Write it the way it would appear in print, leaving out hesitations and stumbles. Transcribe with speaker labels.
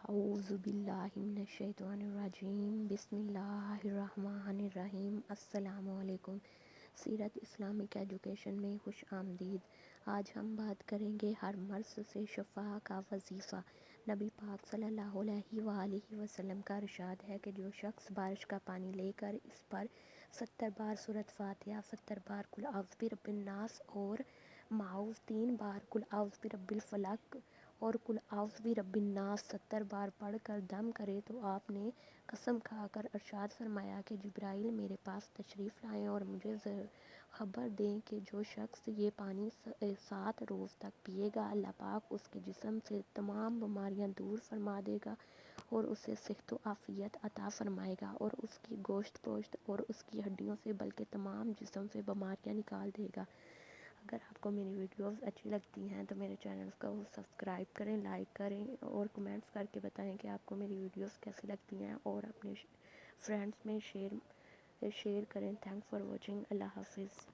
Speaker 1: اعوذ باللہ من الشیطان الرجیم، بسم اللہ الرحمن الرحیم۔ السلام علیکم۔ سیرت اسلامک ایجوکیشن میں خوش آمدید۔ آج ہم بات کریں گے ہر مرض سے شفا کا وظیفہ۔ نبی پاک صلی اللہ علیہ وآلہ وسلم کا ارشاد ہے کہ جو شخص بارش کا پانی لے کر اس پر 70 بار سورۃ فاتحہ، 70 بار قل اعوذ برب الناس اور معوذ 3 بار قل اعوذ برب الفلق اور قل اعوذ برب الناس 70 بار پڑھ کر دم کرے تو آپ نے قسم کھا کر ارشاد فرمایا کہ جبرائیل میرے پاس تشریف لائیں اور مجھے خبر دیں کہ جو شخص یہ پانی 7 روز تک پیے گا، اللہ پاک اس کے جسم سے تمام بیماریاں دور فرما دے گا اور اسے صحت و عافیت عطا فرمائے گا اور اس کی گوشت پوشت اور اس کی ہڈیوں سے بلکہ تمام جسم سے بیماریاں نکال دے گا۔ اگر آپ کو میری ویڈیوز اچھی لگتی ہیں تو میرے چینل کو سبسکرائب کریں، لائک کریں اور کمنٹس کر کے بتائیں کہ آپ کو میری ویڈیوز کیسی لگتی ہیں اور اپنے فرینڈس میں شیئر کریں۔ Thanks for watching. اللہ حافظ۔